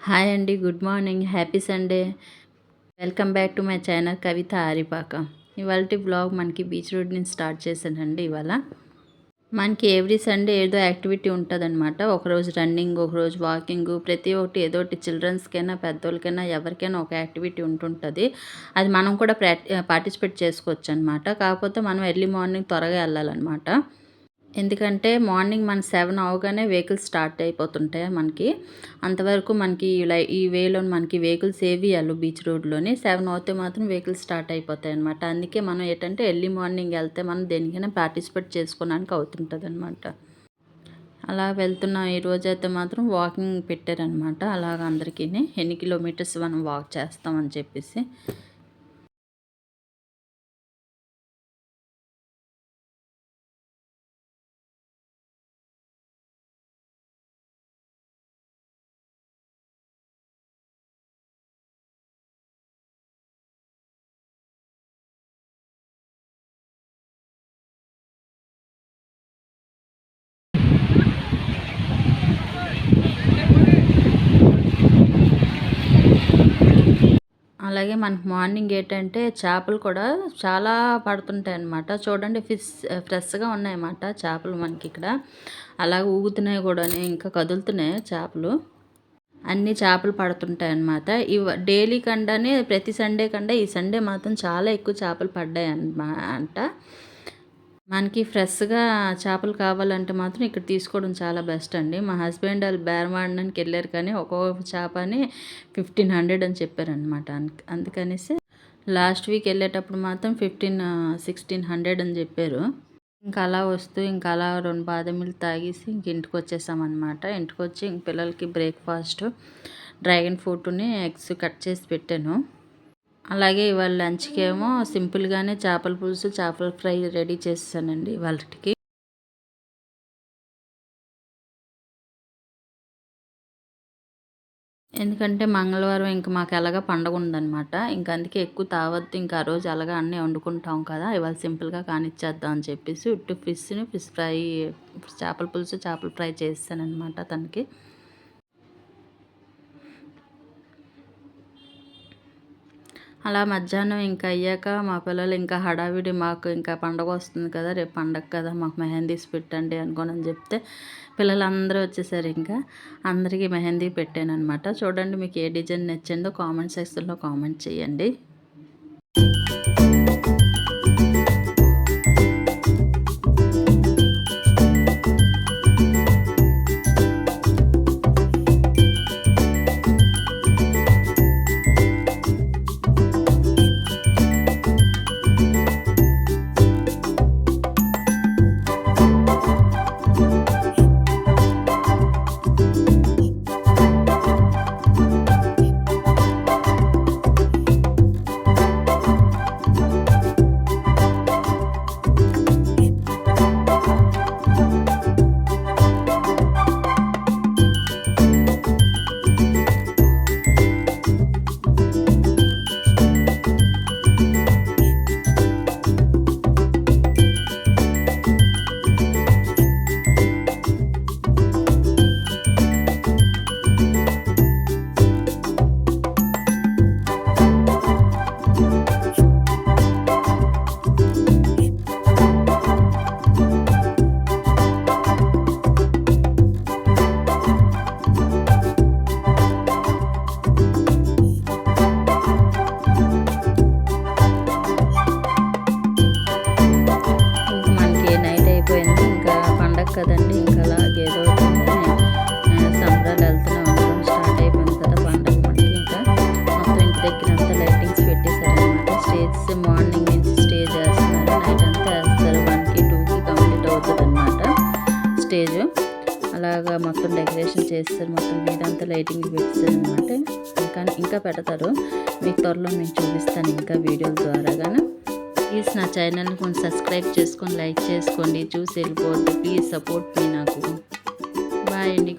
Hi అండి, good morning, happy Sunday. Welcome back to my channel Kavitha Aripaka. ఇవాళ blog మనకి beach road నుంచి start చేశానండి. ఇవాళ మనకి ఎవ్రీ సండే ఏదో యాక్టివిటీ ఉంటుందన్నమాట. ఒకరోజు రన్నింగ్, ఒకరోజు వాకింగ్, ప్రతి ఒక్కటి ఏదో ఒకటి చిల్డ్రన్స్కైనా పెద్దోళ్ళకైనా ఎవరికైనా ఒక యాక్టివిటీ ఉంటుంటుంది. అది మనం కూడా పార్టిసిపేట్ చేసుకోవచ్చు అనమాట. కాకపోతే మనం ఎర్లీ మార్నింగ్ త్వరగా వెళ్ళాలన్నమాట. ఎందుకంటే మార్నింగ్ మన 7 అవగానే వెహికల్స్ స్టార్ట్ అయిపోతుంటాయి మనకి. అంతవరకు మనకి ఈ వేలో మనకి వెహికల్స్ ఏవి వెళ్ళవు బీచ్ రోడ్లోని. 7 అవుతే మాత్రం వెహికల్స్ స్టార్ట్ అయిపోతాయి అనమాట. అందుకే మనం ఏంటంటే ఎర్లీ మార్నింగ్ వెళ్తే మనం దేనికైనా పార్టిసిపేట్ చేసుకోవడానికి అవుతుంటుంది అనమాట. అలా వెళ్తున్నాం. ఈరోజైతే మాత్రం వాకింగ్ పెట్టారనమాట. అలాగ అందరికీ ఎన్ని కిలోమీటర్స్ మనం వాక్ చేస్తామని చెప్పేసి. అలాగే మనకు మార్నింగ్ ఏంటంటే చేపలు కూడా చాలా పడుతుంటాయి అన్నమాట. చూడండి, ఫ్రెష్గా ఉన్నాయన్నమాట చేపలు మనకి ఇక్కడ. అలాగే ఊగుతున్నాయి కూడా, ఇంకా కదులుతున్నాయి చేపలు. అన్ని చేపలు పడుతుంటాయి అన్నమాట. డైలీ కండానే ప్రతి సండే కంటే ఈ సండే మాత్రం చాలా ఎక్కువ చేపలు పడ్డాయి అంట. మనకి ఫ్రెష్గా చేపలు కావాలంటే మాత్రం ఇక్కడ తీసుకోవడం చాలా బెస్ట్ అండి. మా హస్బెండ్ వాళ్ళు బేరం ఆడడానికి వెళ్ళారు, కానీ ఒక్కొక్క చేపని 1500 అని చెప్పారనమాట. అందుకనేసి లాస్ట్ వీక్ వెళ్ళేటప్పుడు మాత్రం 1600 అని చెప్పారు. ఇంకా అలా వస్తూ ఇంకా అలా 2 బాదం మిల్క్ తాగేసి ఇంక ఇంటికి వచ్చేసామన్నమాట. ఇంటికి వచ్చి ఇంక పిల్లలకి బ్రేక్ఫాస్ట్ డ్రాగన్ ఫ్రూట్ని ఎగ్స్ కట్ చేసి పెట్టాను. అలాగే ఇవాళ లంచ్కి ఏమో సింపుల్గానే చేపల పులుసు, చేపల ఫ్రై రెడీ చేసానండి ఇవాళకి. ఎందుకంటే మంగళవారం ఇంకా మాకు ఎలాగా పండగ ఉందన్నమాట. ఇంకా అందుకే ఎక్కువ తావద్దు, ఇంకా ఆ రోజు అలాగా అన్నీ వండుకుంటాం కదా, ఇవాళ సింపుల్గా కానిచ్చేద్దాం అని చెప్పేసి ఫిష్ ఫ్రై, చేపల పులుసు, చేపల ఫ్రై చేస్తానన్నమాట తనకి. అలా మధ్యాహ్నం ఇంకా అయ్యాక మా పిల్లలు ఇంకా హడావిడి, మాకు ఇంకా పండగ వస్తుంది కదా, రేపు పండగ కదా, మాకు మెహందీస్ పెట్టండి అనుకోని చెప్తే పిల్లలందరూ వచ్చేసారు. ఇంకా అందరికీ మెహందీ పెట్టాను అనమాట. చూడండి, మీకు ఏ డిజైన్ నచ్చిందో కామెంట్ సెక్షన్లో కామెంట్ చేయండి. కదండి, ఇంకా అలాగే ఏదో సంబరాలు వెళ్తూనే ఉంటాం. స్టార్ట్ అయిపోయింది కదా పండుగ మనకి. ఇంకా మొత్తం ఇంటి దగ్గర అంతా లైటింగ్స్ పెట్టేశారనమాట. స్టేజ్ మార్నింగ్ నుంచి స్టేజ్ వేస్తున్నారు, నైట్ అంతా వేస్తారు. 1కి 2కి కంప్లీట్ అవుతుంది అనమాట స్టేజ్. అలాగా మొత్తం డెకరేషన్ చేస్తారు, మొత్తం వీడంతా లైటింగ్ పెట్టేశారు అనమాట. ఇంకా పెడతారు, మీకు త్వరలో నేను చూపిస్తాను ఇంకా వీడియోల ద్వారాగాను. ప్లీజ్ నా ఛానల్ని కొంచెం సబ్స్క్రైబ్ చేసుకొని లైక్ చేసుకోండి. చూసి వెళ్ళిపోవద్దు, ప్లీజ్ సపోర్ట్ మీ నాకు. బాయ్ అండి.